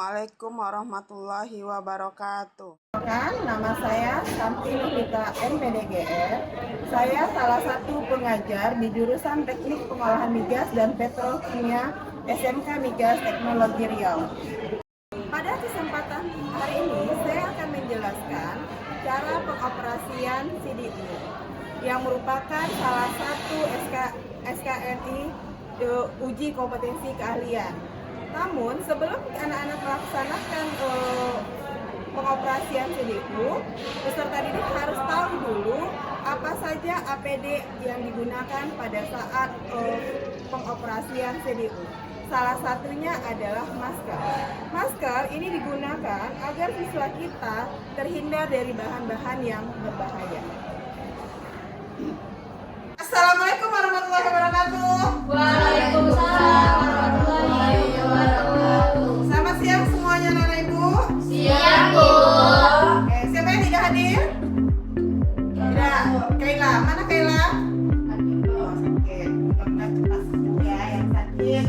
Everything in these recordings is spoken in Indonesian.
Assalamualaikum warahmatullahi wabarakatuh. Nama saya Santi Nurita MPDGR. Saya salah satu pengajar di jurusan Teknik Pengolahan Migas dan Petrokimia SMK Migas Teknologi Riau. Pada kesempatan hari ini saya akan menjelaskan cara pengoperasian CDU yang merupakan salah satu SKNI uji kompetensi keahlian. Namun sebelum anak-anak melaksanakan pengoperasian CDU, peserta didik harus tahu dulu apa saja APD yang digunakan pada saat pengoperasian CDU. Salah satunya adalah masker. Masker ini digunakan agar siswa kita terhindar dari bahan-bahan yang berbahaya. Assalamualaikum warahmatullahi wabarakatuh. Waalaikumsalam warahmatullahi wabarakatuh. Selamat siang semuanya Nana Ibu. Siang Bu. Oke, siapa yang tidak hadir? Tidak. Kaila, mana Kaila? Oh, sakit. Mudah-mudahan cepat sembuh ya yang sakit.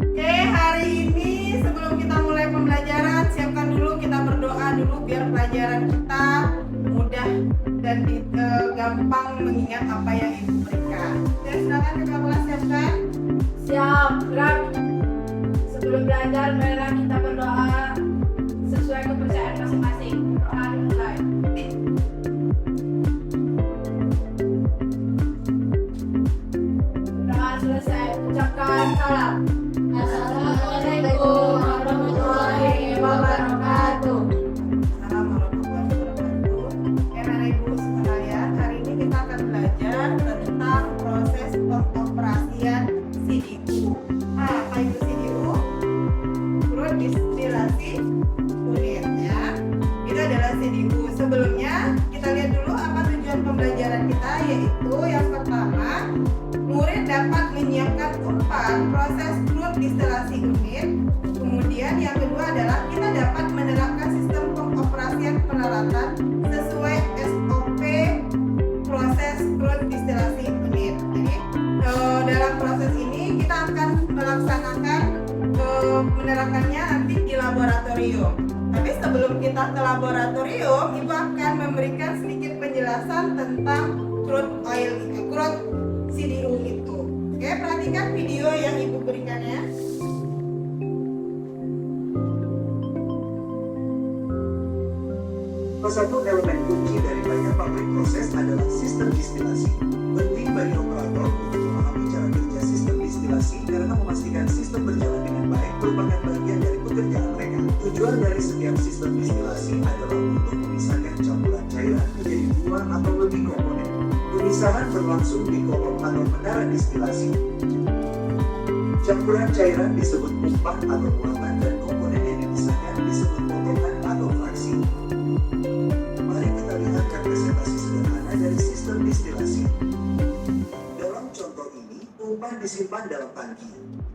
Oke, hari ini sebelum kita mulai pembelajaran, siapkan dulu, kita berdoa dulu biar pelajaran kita mudah dan gampang mengingat apa yang Ibu berikan. Oke, silakan kita mulai siapkan. Siap, gerak. Sebelum belajar, marilah kita berdoa sesuai kepercayaan masing-masing. Doa dimulai. Doa selesai, ucapkan salam. Assalamualaikum warahmatullahi wabarakatuh. Oke, Nana Ibu sekalian, hari ini kita akan belajar tentang proses pengoperasian CDU. Apa itu CDU? Crude Distilasi Unit ya. Itu adalah CDU. Sebelumnya kita lihat dulu apa tujuan pembelajaran kita, yaitu yang pertama, murid dapat menyiapkan umpan proses crude distilasi unit. Kemudian yang kedua adalah kita dapat menerapkan sistem pengoperasian peralatan sesuai SOP proses crude distilasi unit. Jadi dalam proses ini kita akan melaksanakan menerapkannya nanti di laboratorium. Tapi sebelum kita ke laboratorium, Ibu akan memberikan sedikit penjelasan tentang crude CDU itu. Oke, perhatikan video yang Ibu berikan ya. Salah satu elemen kunci dari banyak pabrik proses adalah sistem distilasi. Penting bagi operator untuk memahami cara kerja sistem distilasi karena memastikan sistem berjalan dengan baik merupakan bagian dari pekerjaan mereka. Tujuan dari setiap sistem distilasi adalah untuk memisahkan campuran cairan menjadi dua atau lebih komponen. Pemisahan berlangsung di kolom atau menara distilasi. Campuran cairan disebut umpan atau muatan dan komponen yang dipisahkan disebut potongan atau fraksi. Mari kita lihat representasi sederhana dari sistem distilasi. Dalam contoh ini, umpan disimpan dalam tangki.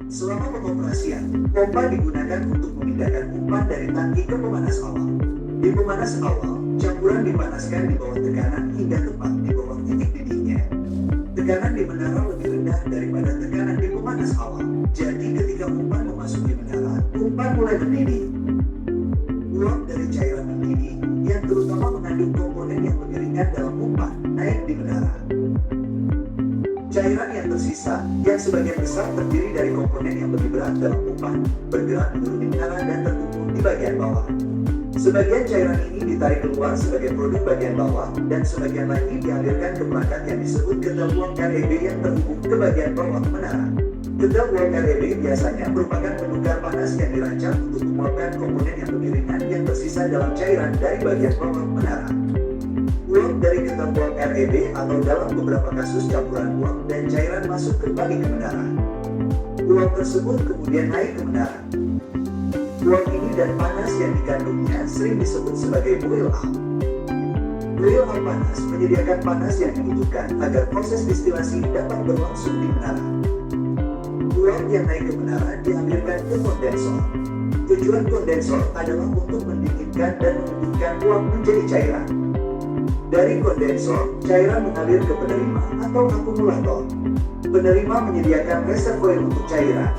Selama pengoperasian, pompa digunakan untuk memindahkan umpan dari tangki ke pemanas awal. Di pemanas awal, campuran dipanaskan di bawah tekanan hingga tepat di bawah titik didihnya. Tekanan di menara lebih rendah daripada tekanan di pemanas awal. Jadi ketika umpan memasuki menara, umpan mulai mendidih. Uap dari cairan mendidih yang terutama mengandung komponen yang lebih ringan dalam umpan naik di menara. Cairan yang tersisa, yang sebagian besar terdiri dari komponen yang lebih berat dalam umpan, bergerak menuruni menara dan terkumpul di bagian bawah. Sebagian cairan ini ditarik keluar sebagai produk bagian bawah, dan sebagian lagi dialirkan ke perangkat yang disebut ketel uap REB yang terhubung ke bagian bawah menara. Ketel uap REB biasanya merupakan penukar panas yang dirancang untuk menguapkan komponen yang lebih ringan yang tersisa dalam cairan dari bagian bawah menara. Uap dari ketel uap REB atau dalam beberapa kasus campuran uap dan cairan masuk kembali ke menara. Uap tersebut kemudian naik ke menara. Uap ini dan panas yang dikandungnya sering disebut sebagai boil up. Boil up panas menyediakan panas yang dibutuhkan agar proses distilasi dapat berlangsung di menara. Uap yang naik ke menara dialirkan ke kondensor. Tujuan kondensor adalah untuk mendinginkan dan membutuhkan uap menjadi cairan. Dari kondensor, cairan mengalir ke penerima atau akumulator. Penerima menyediakan reservoir untuk cairan.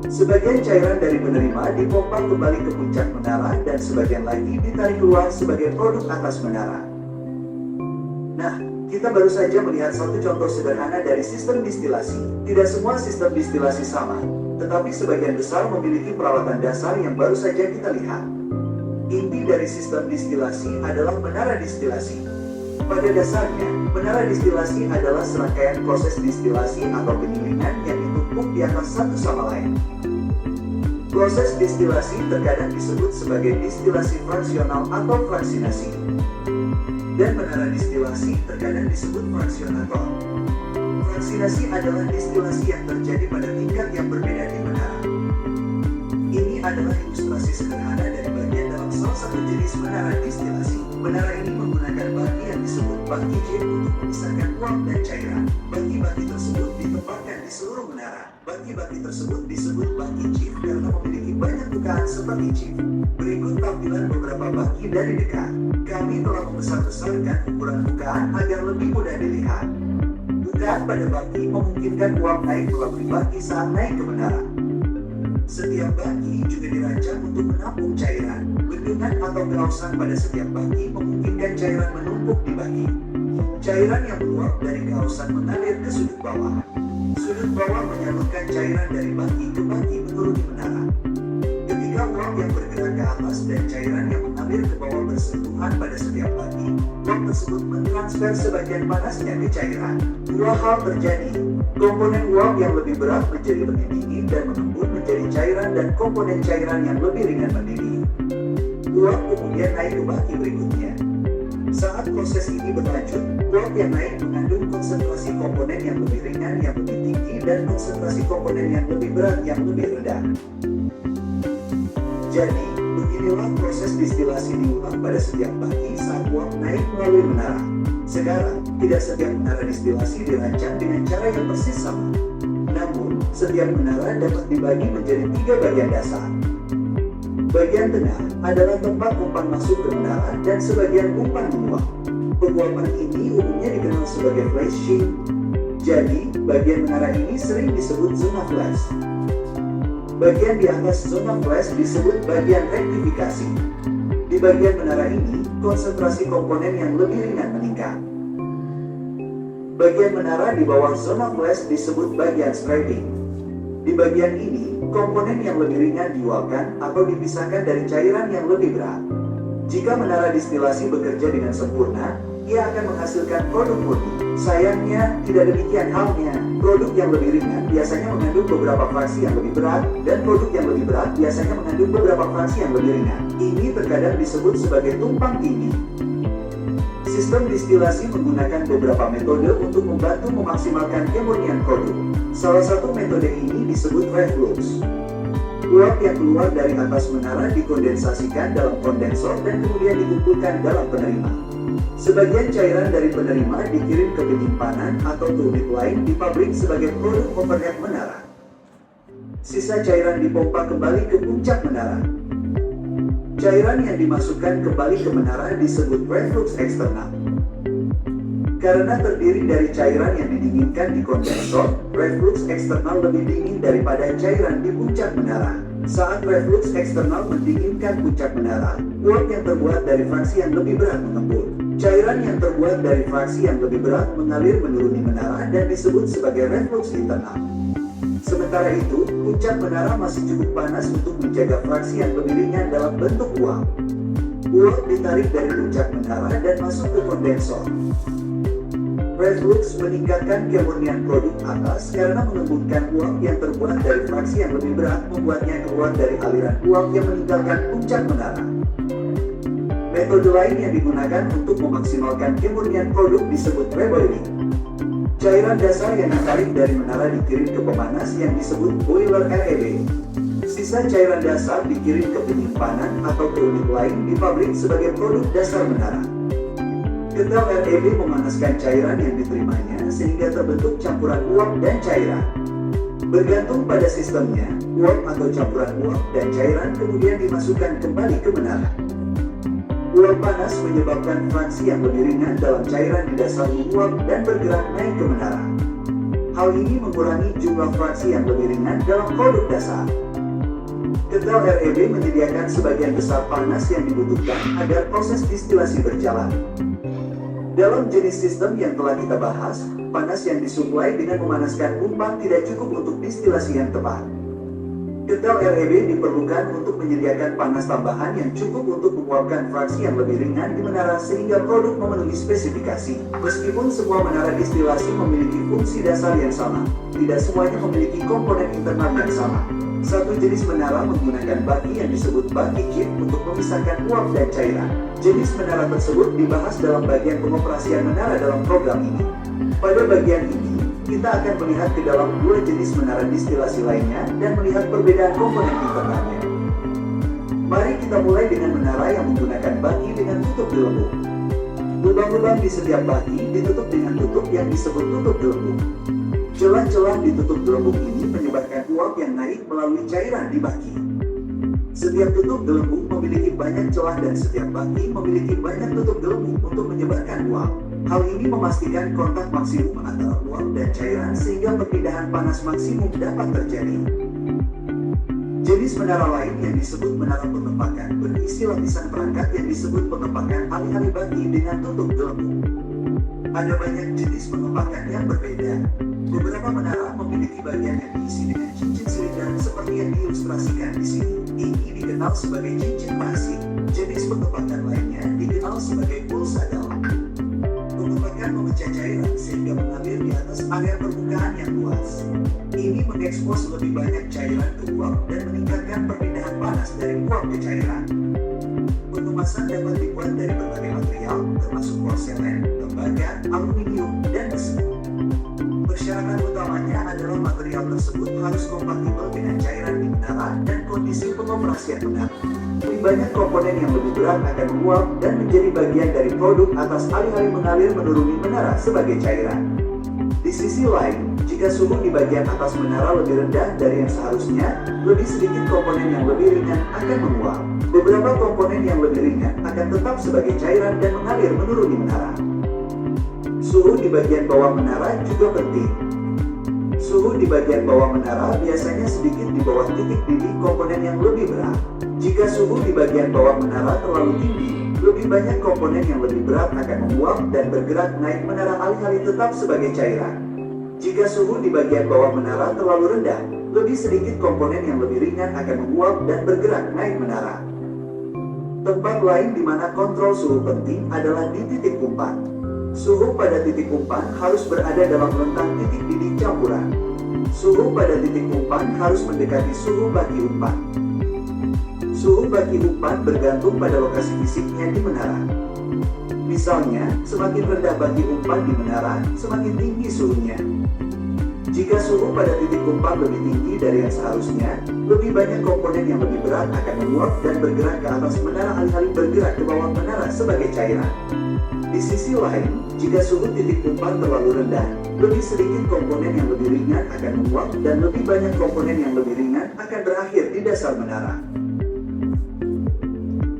Sebagian cairan dari penerima dipompa kembali ke puncak menara dan sebagian lagi ditarik keluar sebagai produk atas menara. Nah, kita baru saja melihat satu contoh sederhana dari sistem distilasi. Tidak semua sistem distilasi sama, tetapi sebagian besar memiliki peralatan dasar yang baru saja kita lihat. Inti dari sistem distilasi adalah menara distilasi. Pada dasarnya, menara distilasi adalah serangkaian proses distilasi atau penyulingan yang ditumpuk di atas satu sama lain. Proses distilasi terkadang disebut sebagai distilasi fraksional atau fraksinasi. Dan menara distilasi terkadang disebut fraksionator. Fraksinasi adalah distilasi yang terjadi pada tingkat yang berbeda di menara. Ini adalah ilustrasi sederhana dari bagian dalam salah satu jenis menara distilasi. Menara ini menggunakan baki yang disebut baki jet untuk memisahkan uap dan cairan. Baki-baki tersebut ditempatkan di seluruh menara. Baki-baki tersebut disebut baki chip karena memiliki banyak bukaan seperti chip. Berikut tampilan beberapa baki dari dekat. Kami telah membesar-besarkan ukuran bukaan agar lebih mudah dilihat. Bukaan pada baki memungkinkan uap naik melalui baki saat naik ke menara. Setiap baki juga dirancang untuk menampung cairan. Bendungan atau kelausan pada setiap baki memungkinkan cairan menumpuk di baki. Cairan yang meluap dari kelausan mengalir ke sudut bawah. Sudut bawah menyalurkan cairan dari baki ke baki menuruni menara. Ketika uap yang bergerak ke atas dan cairan yang mengalir ke bawah bersentuhan pada setiap baki, uap tersebut mentransfer sebagian panasnya ke cairan. Dua hal terjadi. Komponen uap yang lebih berat menjadi lebih dingin dan mengembun menjadi cairan dan komponen cairan yang lebih ringan mendidih. Uap kemudian naik ke baki berikutnya. Saat proses ini berlanjut, uap yang naik mengandung konsentrasi komponen yang lebih ringan yang lebih tinggi dan konsentrasi komponen yang lebih berat yang lebih rendah. Jadi, beginilah proses distilasi diulang pada setiap baki saat uap naik melalui menara. Sekarang, tidak setiap menara distilasi dirancang dengan cara yang persis sama. Namun, setiap menara dapat dibagi menjadi 3 bagian dasar. Bagian tengah adalah tempat umpan masuk ke menara dan sebagian umpan menguap. Penguapan ini umumnya dikenal sebagai flashing. Jadi, bagian menara ini sering disebut zona flash. Bagian di atas zona flash disebut bagian rektifikasi. Di bagian menara ini, konsentrasi komponen yang lebih ringan meningkat. Bagian menara di bawah zona flash disebut bagian strapping. Di bagian ini, komponen yang lebih ringan diuapkan atau dipisahkan dari cairan yang lebih berat. Jika menara distilasi bekerja dengan sempurna, ia akan menghasilkan produk murni. Sayangnya, tidak demikian halnya. Produk yang lebih ringan biasanya mengandung beberapa fraksi yang lebih berat, dan produk yang lebih berat biasanya mengandung beberapa fraksi yang lebih ringan. Ini terkadang disebut sebagai tumpang tindih. Sistem distilasi menggunakan beberapa metode untuk membantu memaksimalkan kemurnian produk. Salah satu metode ini disebut reflux. Uap yang keluar dari atas menara dikondensasikan dalam kondensor dan kemudian dikumpulkan dalam penerima. Sebagian cairan dari penerima dikirim ke penyimpanan atau ke unit lain di pabrik sebagai produk overhead menara. Sisa cairan dipompa kembali ke puncak menara. Cairan yang dimasukkan kembali ke menara disebut reflux eksternal. Karena terdiri dari cairan yang didinginkan di kondensor, reflux eksternal lebih dingin daripada cairan di puncak menara. Saat reflux eksternal mendinginkan puncak menara, uap yang terbuat dari fraksi yang lebih berat mengembun. Cairan yang terbuat dari fraksi yang lebih berat mengalir menuruni menara dan disebut sebagai reflux internal. Sementara itu, puncak menara masih cukup panas untuk menjaga fraksi yang lebih ringan dalam bentuk uap. Uap ditarik dari puncak menara dan masuk ke kondensor. Reflux meningkatkan kemurnian produk atas karena mengembunkan uap yang terbuat dari fraksi yang lebih berat membuatnya keluar dari aliran uap yang meninggalkan puncak menara. Metode lain yang digunakan untuk memaksimalkan kemurnian produk disebut reboiling. Cairan dasar yang ditarik dari menara dikirim ke pemanas yang disebut boiler REB. Sisa cairan dasar dikirim ke penyimpanan atau ke unit lain di pabrik sebagai produk dasar menara. Ketel REB memanaskan cairan yang diterimanya sehingga terbentuk campuran uap dan cairan. Bergantung pada sistemnya, uap atau campuran uap dan cairan kemudian dimasukkan kembali ke menara. Uap panas menyebabkan fraksi yang lebih ringan dalam cairan di dasar menguap dan bergerak naik ke menara. Hal ini mengurangi jumlah fraksi yang lebih ringan dalam produk dasar. Kental REB menyediakan sebagian besar panas yang dibutuhkan agar proses distilasi berjalan. Dalam jenis sistem yang telah kita bahas, panas yang disuplai dengan memanaskan umpan tidak cukup untuk distilasi yang tepat. Kental REB diperlukan untuk menyediakan panas tambahan yang cukup untuk menguapkan fraksi yang lebih ringan di menara sehingga produk memenuhi spesifikasi. Meskipun semua menara distilasi memiliki fungsi dasar yang sama, tidak semuanya memiliki komponen internal yang sama. Satu jenis menara menggunakan baki yang disebut baki chip untuk memisahkan uap dan cairan. Jenis menara tersebut dibahas dalam bagian pengoperasian menara dalam program ini. Pada bagian ini, kita akan melihat ke dalam dua jenis menara distilasi lainnya dan melihat perbedaan komponen internalnya. Mari kita mulai dengan menara yang menggunakan baki dengan tutup gelembung. Lubang-lubang di setiap baki ditutup dengan tutup yang disebut tutup gelembung. Celah-celah di tutup gelembung ini menyebabkan uap yang naik melalui cairan di baki. Setiap tutup gelembung memiliki banyak celah dan setiap baki memiliki banyak tutup gelembung untuk menyebarkan uap. Hal ini memastikan kontak maksimum antara uap dan cairan sehingga perpindahan panas maksimum dapat terjadi. Jenis menara lain yang disebut menara pengepakan berisi lapisan perangkat yang disebut pengepakan alih-alih baki dengan tutup gelembung. Ada banyak jenis pengepakan yang berbeda. Beberapa menara memiliki bagian yang diisi dengan cincin silinder seperti yang diilustrasikan di sini. Ini dikenal sebagai cincin pasif. Jenis pengepakan lainnya dikenal sebagai pulsa dalam. Pengepakan memecah cairan sehingga mengalir di atas area permukaan yang luas. Ini mengekspos lebih banyak cairan ke uap dan meningkatkan perpindahan panas dari uap ke cairan. Pengemasan dapat dibuat dari berbagai material, termasuk porselen, tembaga, aluminium, dan besi. Persyaratan utamanya adalah material tersebut harus kompatibel dengan cairan di menara dan kondisi pengoperasian menara. Lebih banyak komponen yang lebih berat akan menguap dan menjadi bagian dari produk atas alih-alih mengalir menuruni menara sebagai cairan. Di sisi lain, jika suhu di bagian atas menara lebih rendah dari yang seharusnya, lebih sedikit komponen yang lebih ringan akan menguap. Beberapa komponen yang lebih ringan akan tetap sebagai cairan dan mengalir menuruni menara. Suhu di bagian bawah menara juga penting. Suhu di bagian bawah menara biasanya sedikit di bawah titik didih komponen yang lebih berat. Jika suhu di bagian bawah menara terlalu tinggi, lebih banyak komponen yang lebih berat akan menguap dan bergerak naik menara alih-alih tetap sebagai cairan. Jika suhu di bagian bawah menara terlalu rendah, lebih sedikit komponen yang lebih ringan akan menguap dan bergerak naik menara. Tempat lain di mana kontrol suhu penting adalah di titik umpan. Suhu pada titik umpan harus berada dalam rentang titik didih campuran. Suhu pada titik umpan harus mendekati suhu baki umpan. Suhu baki umpan bergantung pada lokasi fisiknya di menara. Misalnya, semakin rendah baki umpan di menara, semakin tinggi suhunya. Jika suhu pada titik umpan lebih tinggi dari yang seharusnya, lebih banyak komponen yang lebih berat akan menguap dan bergerak ke atas menara alih-alih bergerak ke bawah menara sebagai cairan. Di sisi lain, jika suhu titik umpan terlalu rendah, lebih sedikit komponen yang lebih ringan akan menguap dan lebih banyak komponen yang lebih ringan akan berakhir di dasar menara.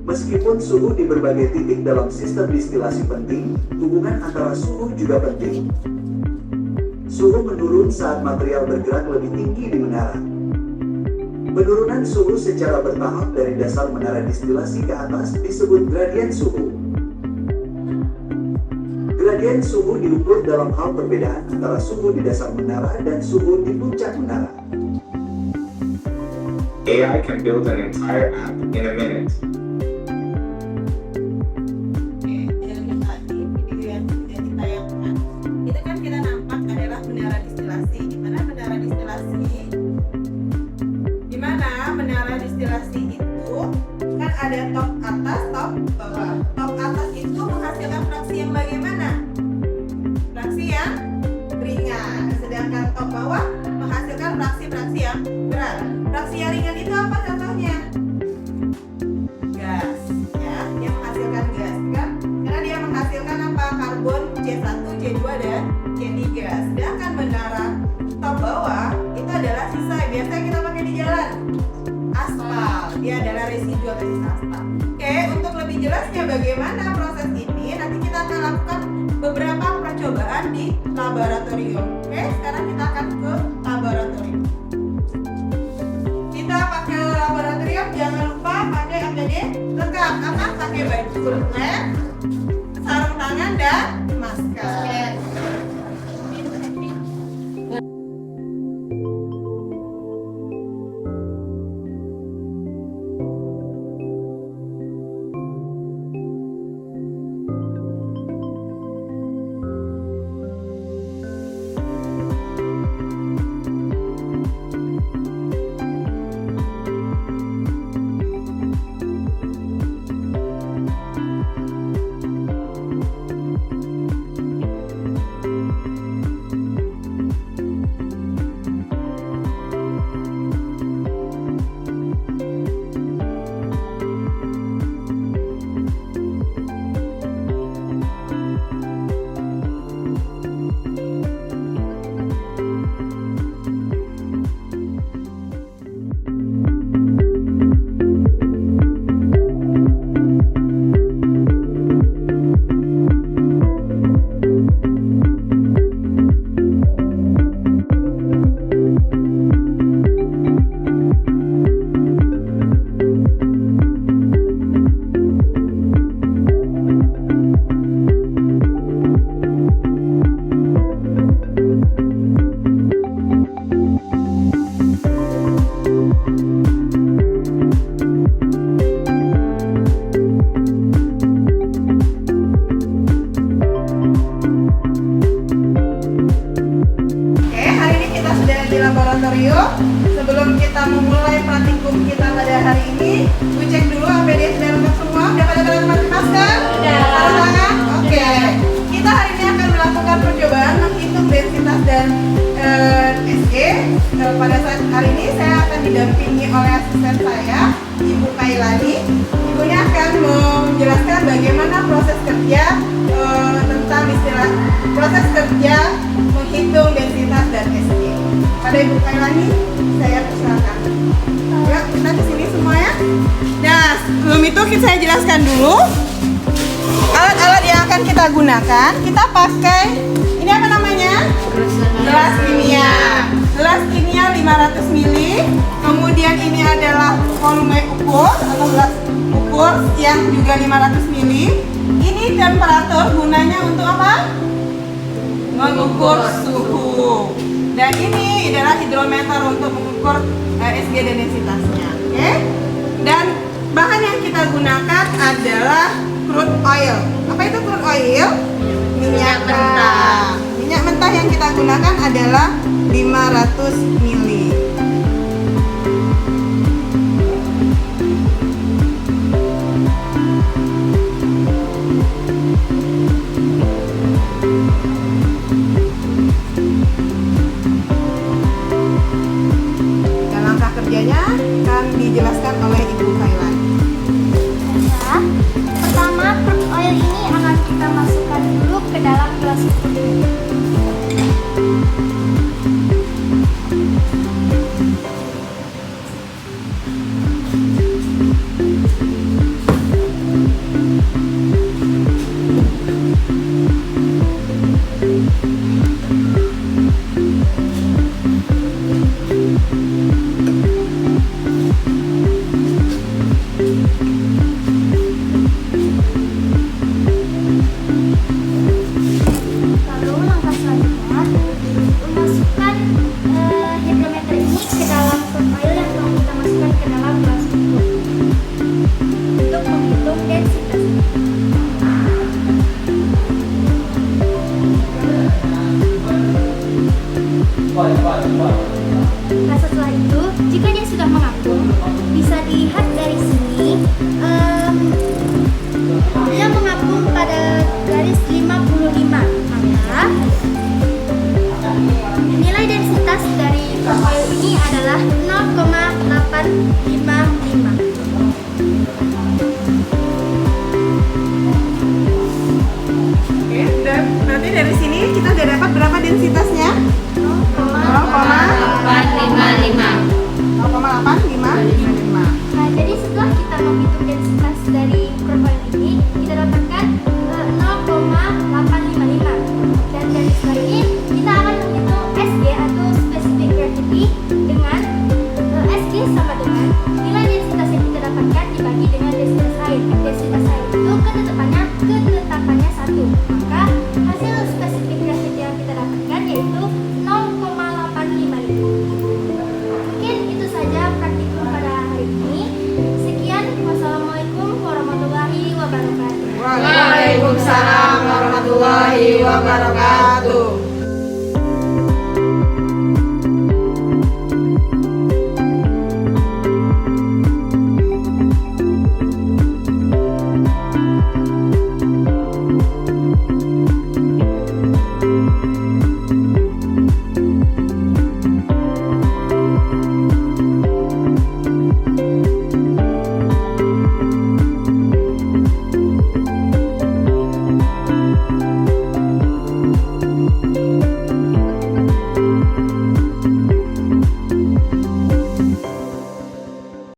Meskipun suhu di berbagai titik dalam sistem distilasi penting, hubungan antara suhu juga penting. Suhu menurun saat material bergerak lebih tinggi di menara. Penurunan suhu secara bertahap dari dasar menara distilasi ke atas disebut gradien suhu. Gradien suhu diukur dalam hal perbedaan antara suhu di dasar menara dan suhu di puncak menara. AI can build an entire app in a minute. Dan tadi video yang sudah ditayangkan, itu kan kita nampak adalah menara distilasi. Di mana menara distilasi itu kan ada top atas, top bawah. Top atas itu menghasilkan fraksi yang bagaimana? Fraksi yang ringan. Sedangkan top bawah menghasilkan fraksi-fraksi yang berat. Fraksi yang ringan itu apa contohnya? Gas, ya, dia menghasilkan gas kan? Karena dia menghasilkan apa? Karbon C1, C2 dan C3. Sedangkan menara top bawah itu adalah sisa biasa kita pakai di jalan. Aspal, dia adalah residu atau sisa aspal. Oke, untuk lebih jelasnya bagaimana proses ini, nanti kita akan lakukan beberapa percobaan percobaan di laboratorium. Oke, sekarang kita akan ke laboratorium. Kita pakai laboratorium, jangan lupa pakai APD lengkap. Apa? Pakai baju lab, sarung tangan dan masker. Sebelum kita memulai praktikum kita pada hari ini, gue cek dulu APD sudah lengkap semua. Udah pada pakai masker? Sarung tangan? Oke. Kita hari ini akan melakukan percobaan menghitung densitas dan SG. Pada saat hari ini saya akan didampingi oleh asisten saya, Ibu Kailani. Ibunya akan menjelaskan bagaimana proses kerja tentang istilah proses kerja menghitung densitas dan SG. Pada Ibu Kailani, saya persilakan. Yuk, kita ke sini semua ya. Nah, sebelum itu saya jelaskan dulu alat-alat yang akan kita gunakan. Kita pakai ini apa namanya? Gelas kimia. Gelas kimia 500 ml. Kemudian ini adalah volume ukur atau gelas ukur yang juga 500 ml. Ini temperatur gunanya untuk apa? Mengukur suhu. Dan ini adalah hidrometer untuk mengukur SG dan densitasnya. Oke? Dan bahan yang kita gunakan adalah crude oil. Apa itu crude oil? Minyak mentah. Minyak mentah yang kita gunakan adalah 500 ml. Kerjanya akan dijelaskan oleh Ibu Kailani. Pertama, crude oil ini akan kita masukkan dulu ke dalam gelas ukur. Nah, setelah itu, jika dia sudah mengapung, bisa dilihat dari sini, dia mengapung pada garis 55. Maka nilai densitas dari oil ini adalah 0,855. Oke, dan nanti dari sini kita udah dapat berapa densitasnya? 0,855. Nah, jadi setelah kita menghitung densitas dari crude oil ini, kita dapatkan 0,855. Dan ini kita akan menghitung SG atau Specific Gravity dengan SG sama dengan nilai densitas yang kita dapatkan dibagi dengan densitas air. Densitas air itu ketetapannya 1. Maka hasil Specific Gravity yang kita dapatkan yaitu 0,855. Mungkin itu saja praktikum pada hari ini. Sekian, wassalamualaikum warahmatullahi wabarakatuh. Waalaikumsalam warahmatullahi wabarakatuh.